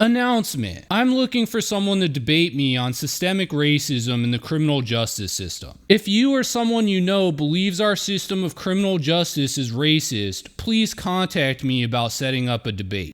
Announcement. I'm looking for someone to debate me on systemic racism in the criminal justice system. If you or someone you know believes our system of criminal justice is racist, please contact me about setting up a debate.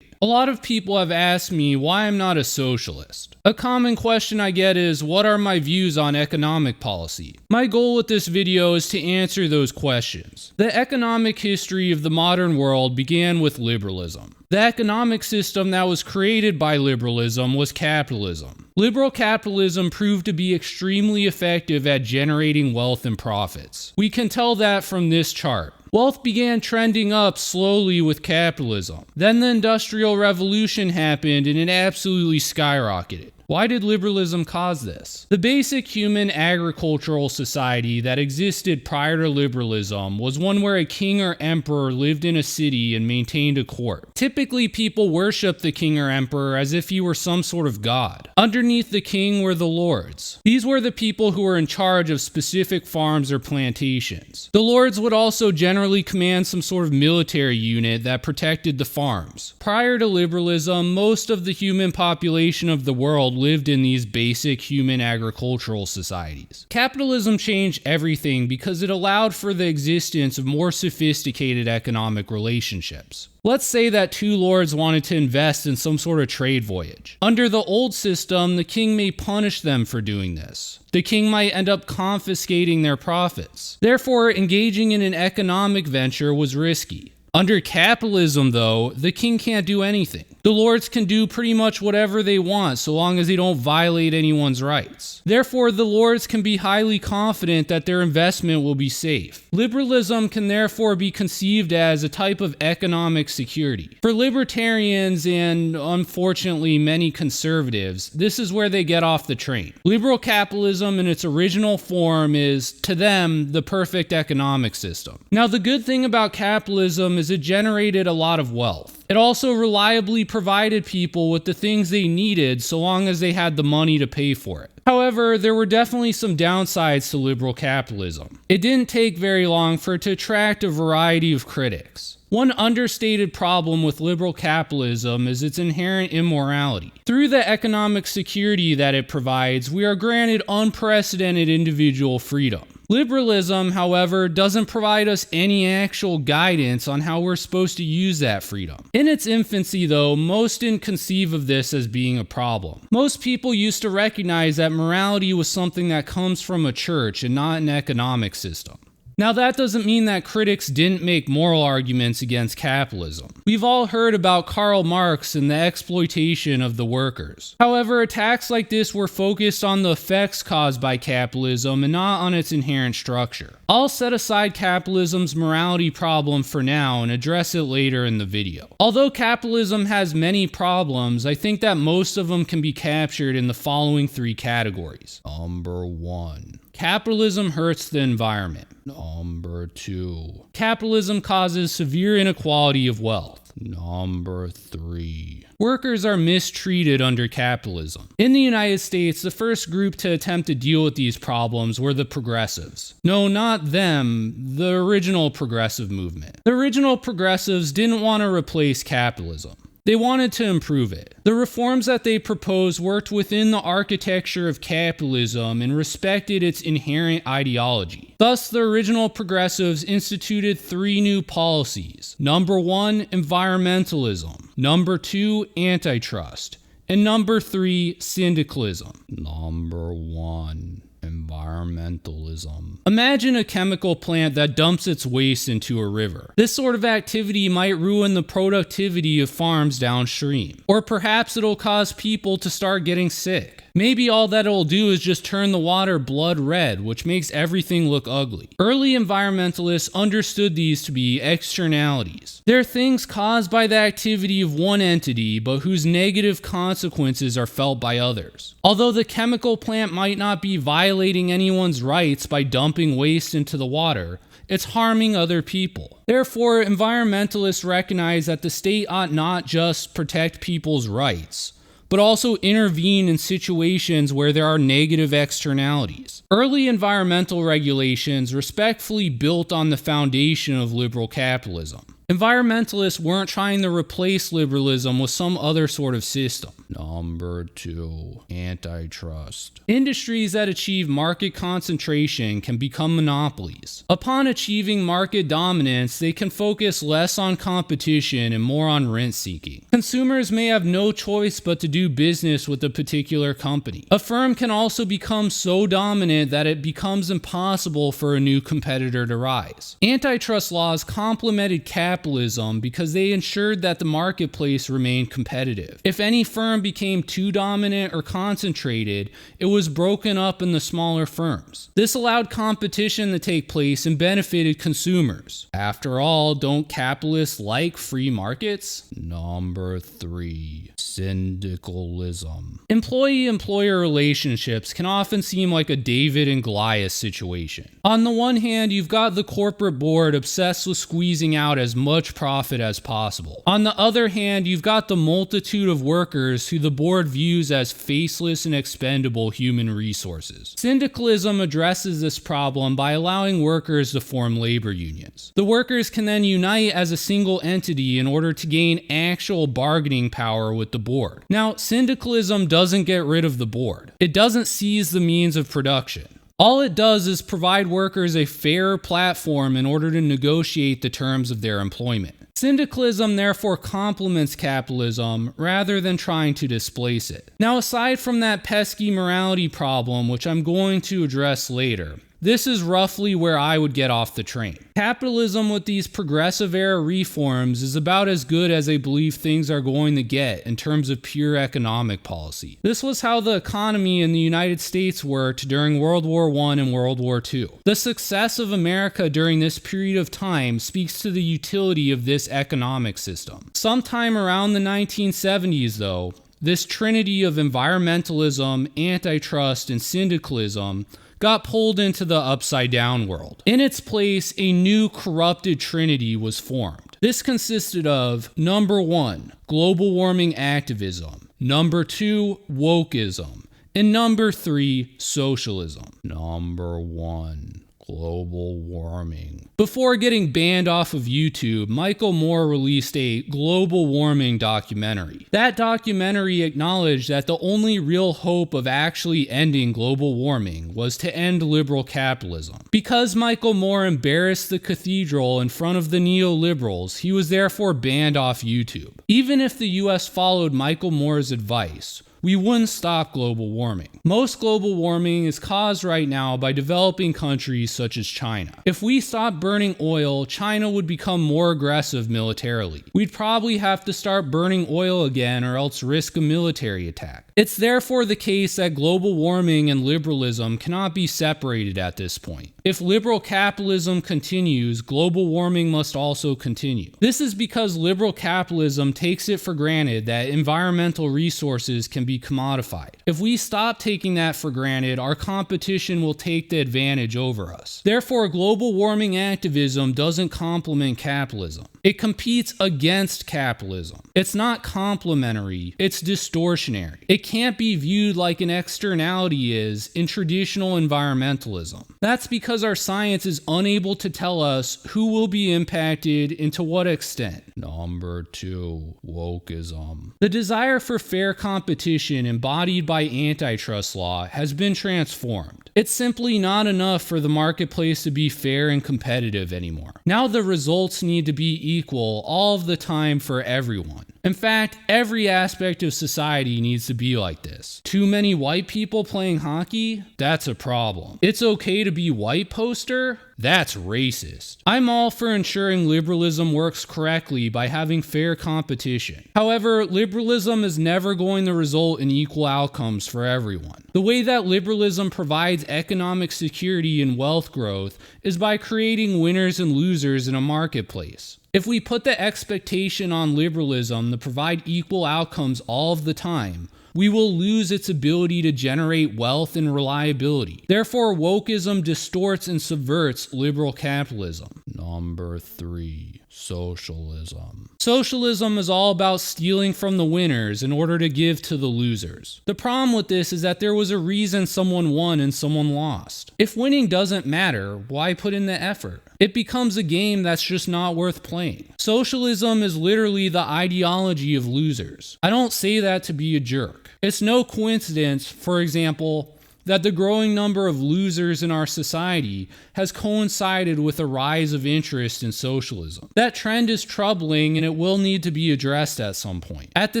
A lot of people have asked me why I'm not a socialist. A common question I get is, what are my views on economic policy? My goal with this video is to answer those questions. The economic history of the modern world began with liberalism. The economic system that was created by liberalism was capitalism. Liberal capitalism proved to be extremely effective at generating wealth and profits. We can tell that from this chart. Wealth began trending up slowly with capitalism. Then the Industrial Revolution happened and it absolutely skyrocketed. Why did liberalism cause this? The basic human agricultural society that existed prior to liberalism was one where a king or emperor lived in a city and maintained a court. Typically, people worshiped the king or emperor as if he were some sort of god. Underneath the king were the lords. These were the people who were in charge of specific farms or plantations. The lords would also generally command some sort of military unit that protected the farms. Prior to liberalism, most of the human population of the world lived in these basic human agricultural societies. Capitalism changed everything because it allowed for the existence of more sophisticated economic relationships. Let's say that two lords wanted to invest in some sort of trade voyage. Under the old system, the king may punish them for doing this. The king might end up confiscating their profits. Therefore, engaging in an economic venture was risky. Under capitalism, though, the king can't do anything. The lords can do pretty much whatever they want so long as they don't violate anyone's rights. Therefore, the lords can be highly confident that their investment will be safe. Liberalism can therefore be conceived as a type of economic security. For libertarians and, unfortunately, many conservatives, this is where they get off the train. Liberal capitalism in its original form is, to them, the perfect economic system. Now, the good thing about capitalism is it generated a lot of wealth. It also reliably provided people with the things they needed so long as they had the money to pay for it. However, there were definitely some downsides to liberal capitalism. It didn't take very long for it to attract a variety of critics. One understated problem with liberal capitalism is its inherent immorality. Through the economic security that it provides, we are granted unprecedented individual freedom. Liberalism, however, doesn't provide us any actual guidance on how we're supposed to use that freedom. In its infancy, though, most didn't conceive of this as being a problem. Most people used to recognize that morality was something that comes from a church and not an economic system. Now, that doesn't mean that critics didn't make moral arguments against capitalism. We've all heard about Karl Marx and the exploitation of the workers. However, attacks like this were focused on the effects caused by capitalism and not on its inherent structure. I'll set aside capitalism's morality problem for now and address it later in the video. Although capitalism has many problems, I think that most of them can be captured in the following three categories. Number 1. Capitalism hurts the environment. Number 2. Capitalism causes severe inequality of wealth. Number 3. Workers are mistreated under capitalism. In the United States, the first group to attempt to deal with these problems were the progressives. No, not them, the original progressive movement. The original progressives didn't want to replace capitalism. They wanted to improve it. The reforms that they proposed worked within the architecture of capitalism and respected its inherent ideology. Thus, the original progressives instituted 3 new policies. Number 1, environmentalism. Number 2, antitrust. And number 3, syndicalism. Number 1. Environmentalism. Imagine a chemical plant that dumps its waste into a river. This sort of activity might ruin the productivity of farms downstream. Or perhaps it'll cause people to start getting sick. Maybe all that it'll do is just turn the water blood red, which makes everything look ugly. Early environmentalists understood these to be externalities. They're things caused by the activity of one entity, but whose negative consequences are felt by others. Although the chemical plant might not be violating anyone's rights by dumping waste into the water, it's harming other people. Therefore, environmentalists recognize that the state ought not just protect people's rights, but also intervene in situations where there are negative externalities. Early environmental regulations respectfully built on the foundation of liberal capitalism. Environmentalists weren't trying to replace liberalism with some other sort of system. Number 2, antitrust. Industries that achieve market concentration can become monopolies. Upon achieving market dominance, they can focus less on competition and more on rent seeking. Consumers may have no choice but to do business with a particular company. A firm can also become so dominant that it becomes impossible for a new competitor to rise. Antitrust laws complemented capitalism because they ensured that the marketplace remained competitive. If any firm became too dominant or concentrated, it was broken up into smaller firms. This allowed competition to take place and benefited consumers. After all, don't capitalists like free markets? Number 3, syndicalism. Employee-employer relationships can often seem like a David and Goliath situation. On the one hand, you've got the corporate board obsessed with squeezing out as much profit as possible. On the other hand, you've got the multitude of workers who the board views as faceless and expendable human resources. Syndicalism addresses this problem by allowing workers to form labor unions. The workers can then unite as a single entity in order to gain actual bargaining power with the board. Now, syndicalism doesn't get rid of the board. It doesn't seize the means of production. All it does is provide workers a fairer platform in order to negotiate the terms of their employment. Syndicalism therefore complements capitalism rather than trying to displace it. Now, aside from that pesky morality problem, which I'm going to address later, this is roughly where I would get off the train. Capitalism with these progressive era reforms is about as good as I believe things are going to get in terms of pure economic policy. This was how the economy in the United States worked during World War I and World War II. The success of America during this period of time speaks to the utility of this economic system. Sometime around the 1970s, though, this trinity of environmentalism, antitrust, and syndicalism got pulled into the upside-down world. In its place, a new corrupted trinity was formed. This consisted of, number 1, global warming activism, number 2, woke-ism, and number 3, socialism. Number 1, global warming. Before getting banned off of YouTube, Michael Moore released a global warming documentary. That documentary acknowledged that the only real hope of actually ending global warming was to end liberal capitalism. Because Michael Moore embarrassed the cathedral in front of the neoliberals, he was therefore banned off YouTube. Even if the US followed Michael Moore's advice, we wouldn't stop global warming. Most global warming is caused right now by developing countries such as China. If we stopped burning oil, China would become more aggressive militarily. We'd probably have to start burning oil again or else risk a military attack. It's therefore the case that global warming and liberalism cannot be separated at this point. If liberal capitalism continues, global warming must also continue. This is because liberal capitalism takes it for granted that environmental resources can be commodified. If we stop taking that for granted, our competition will take the advantage over us. Therefore, global warming activism doesn't complement capitalism. It competes against capitalism. It's not complementary, it's distortionary. It can't be viewed like an externality is in traditional environmentalism. That's because our science is unable to tell us who will be impacted and to what extent. Number 2, wokeism. The desire for fair competition embodied by antitrust law has been transformed. It's simply not enough for the marketplace to be fair and competitive anymore. Now the results need to be equal all of the time for everyone. In fact, every aspect of society needs to be like this. Too many white people playing hockey? That's a problem. It's okay to be white poster? That's racist. I'm all for ensuring liberalism works correctly by having fair competition. However, liberalism is never going to result in equal outcomes for everyone. The way that liberalism provides economic security and wealth growth is by creating winners and losers in a marketplace. If we put the expectation on liberalism to provide equal outcomes all of the time, we will lose its ability to generate wealth and reliability. Therefore, wokeism distorts and subverts liberal capitalism. Number 3, socialism. Socialism is all about stealing from the winners in order to give to the losers. The problem with this is that there was a reason someone won and someone lost. If winning doesn't matter, why put in the effort? It becomes a game that's just not worth playing. Socialism is literally the ideology of losers. I don't say that to be a jerk. It's no coincidence, for example, that the growing number of losers in our society has coincided with a rise of interest in socialism. That trend is troubling and it will need to be addressed at some point. At the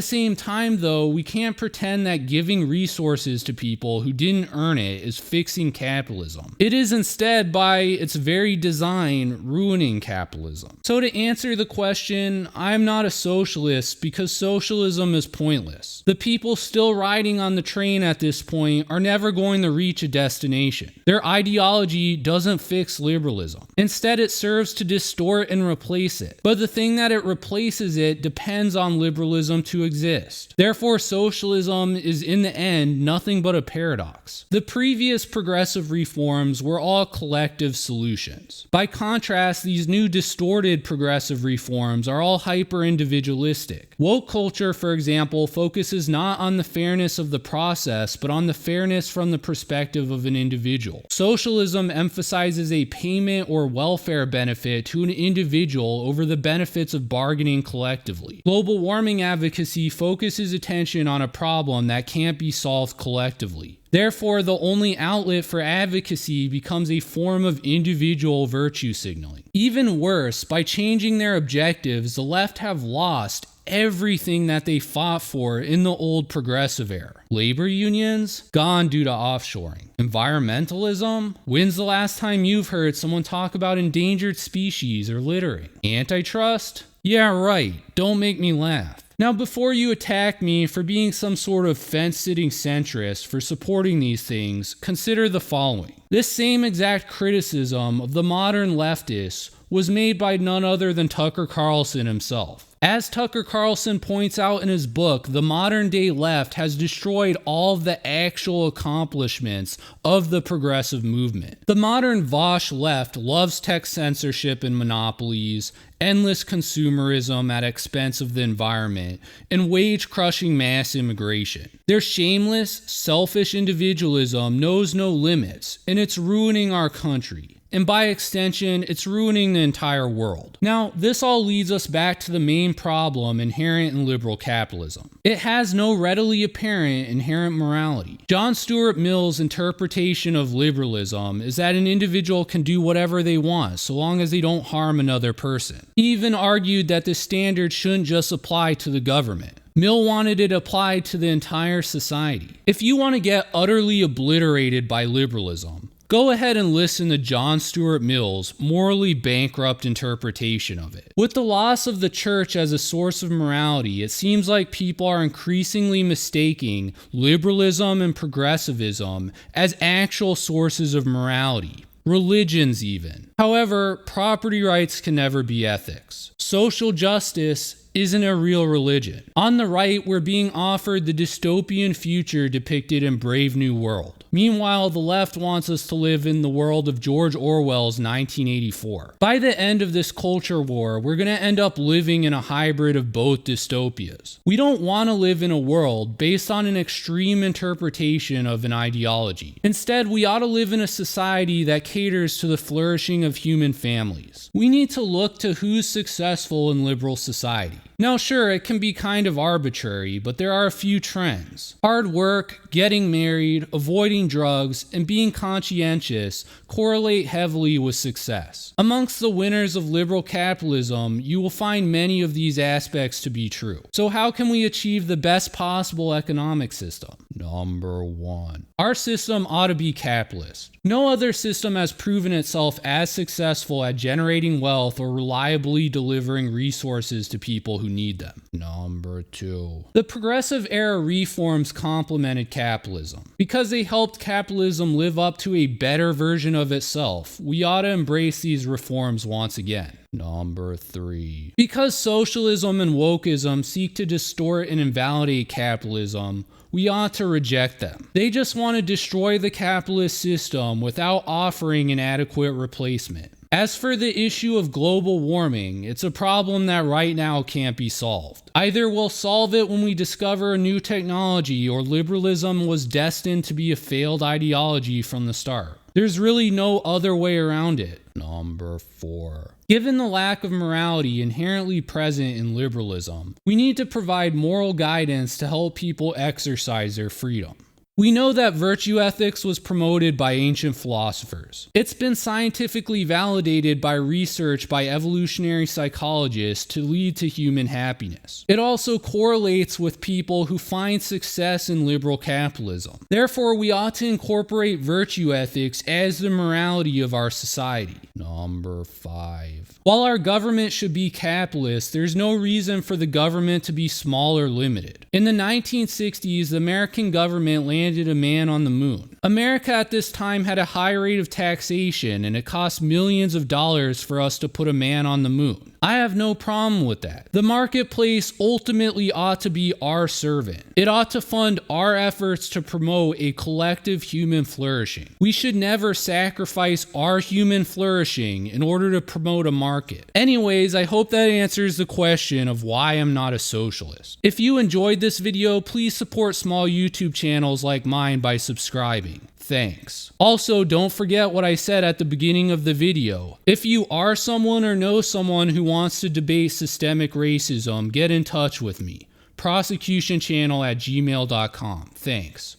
same time, though, we can't pretend that giving resources to people who didn't earn it is fixing capitalism. It is instead, by its very design, ruining capitalism. So to answer the question, I'm not a socialist because socialism is pointless. The people still riding on the train at this point are never going to reach a destination. Their ideology doesn't fix liberalism. Instead, it serves to distort and replace it. But the thing that it replaces it depends on liberalism to exist. Therefore, socialism is in the end nothing but a paradox. The previous progressive reforms were all collective solutions. By contrast, these new distorted progressive reforms are all hyper-individualistic. Woke culture, for example, focuses not on the fairness of the process, but on the fairness from the perspective of an individual. Socialism emphasizes a payment or welfare benefit to an individual over the benefits of bargaining collectively. Global warming advocacy focuses attention on a problem that can't be solved collectively. Therefore, the only outlet for advocacy becomes a form of individual virtue signaling. Even worse, by changing their objectives, the left have lost everything that they fought for in the old progressive era. Labor unions? Gone due to offshoring. Environmentalism? When's the last time you've heard someone talk about endangered species or littering? Antitrust? Yeah, right. Don't make me laugh. Now, before you attack me for being some sort of fence-sitting centrist for supporting these things, consider the following. This same exact criticism of the modern leftists was made by none other than Tucker Carlson himself. As Tucker Carlson points out in his book, the modern-day left has destroyed all of the actual accomplishments of the progressive movement. The modern Vaush left loves tech censorship and monopolies, endless consumerism at expense of the environment, and wage-crushing mass immigration. Their shameless, selfish individualism knows no limits, and it's ruining our country. And by extension, it's ruining the entire world. Now, this all leads us back to the main problem inherent in liberal capitalism. It has no readily apparent inherent morality. John Stuart Mill's interpretation of liberalism is that an individual can do whatever they want so long as they don't harm another person. He even argued that this standard shouldn't just apply to the government. Mill wanted it applied to the entire society. If you want to get utterly obliterated by liberalism, go ahead and listen to John Stuart Mill's morally bankrupt interpretation of it. With the loss of the church as a source of morality, it seems like people are increasingly mistaking liberalism and progressivism as actual sources of morality. Religions even. However, property rights can never be ethics. Social justice isn't a real religion. On the right, we're being offered the dystopian future depicted in Brave New World. Meanwhile, the left wants us to live in the world of George Orwell's 1984. By the end of this culture war, we're going to end up living in a hybrid of both dystopias. We don't want to live in a world based on an extreme interpretation of an ideology. Instead, we ought to live in a society that caters to the flourishing of human families. We need to look to who's successful in liberal society. Now sure, it can be kind of arbitrary, but there are a few trends. Hard work, getting married, avoiding drugs, and being conscientious correlate heavily with success. Amongst the winners of liberal capitalism, you will find many of these aspects to be true. So how can we achieve the best possible economic system? Number 1. Our system ought to be capitalist. No other system has proven itself as successful at generating wealth or reliably delivering resources to people who need them. Number 2. The progressive era reforms complemented capitalism. Because they helped capitalism live up to a better version of itself, we ought to embrace these reforms once again. Number 3. Because socialism and woke-ism seek to distort and invalidate capitalism, we ought to reject them. They just want to destroy the capitalist system without offering an adequate replacement. As for the issue of global warming, it's a problem that right now can't be solved. Either we'll solve it when we discover a new technology, or liberalism was destined to be a failed ideology from the start. There's really no other way around it. Number 4. Given the lack of morality inherently present in liberalism, we need to provide moral guidance to help people exercise their freedom. We know that virtue ethics was promoted by ancient philosophers. It's been scientifically validated by research by evolutionary psychologists to lead to human happiness. It also correlates with people who find success in liberal capitalism. Therefore, we ought to incorporate virtue ethics as the morality of our society. Number 5. While our government should be capitalist, there's no reason for the government to be small or limited. In the 1960s, the American government landed a man on the moon. America at this time had a high rate of taxation, and it cost millions of dollars for us to put a man on the moon. I have no problem with that. The marketplace ultimately ought to be our servant. It ought to fund our efforts to promote a collective human flourishing. We should never sacrifice our human flourishing in order to promote a market. Anyways, I hope that answers the question of why I'm not a socialist. If you enjoyed this video, please support small YouTube channels like mine by subscribing. Thanks. Also, don't forget what I said at the beginning of the video. If you are someone or know someone who wants to debate systemic racism, get in touch with me. prosecutionchannel@gmail.com. Thanks.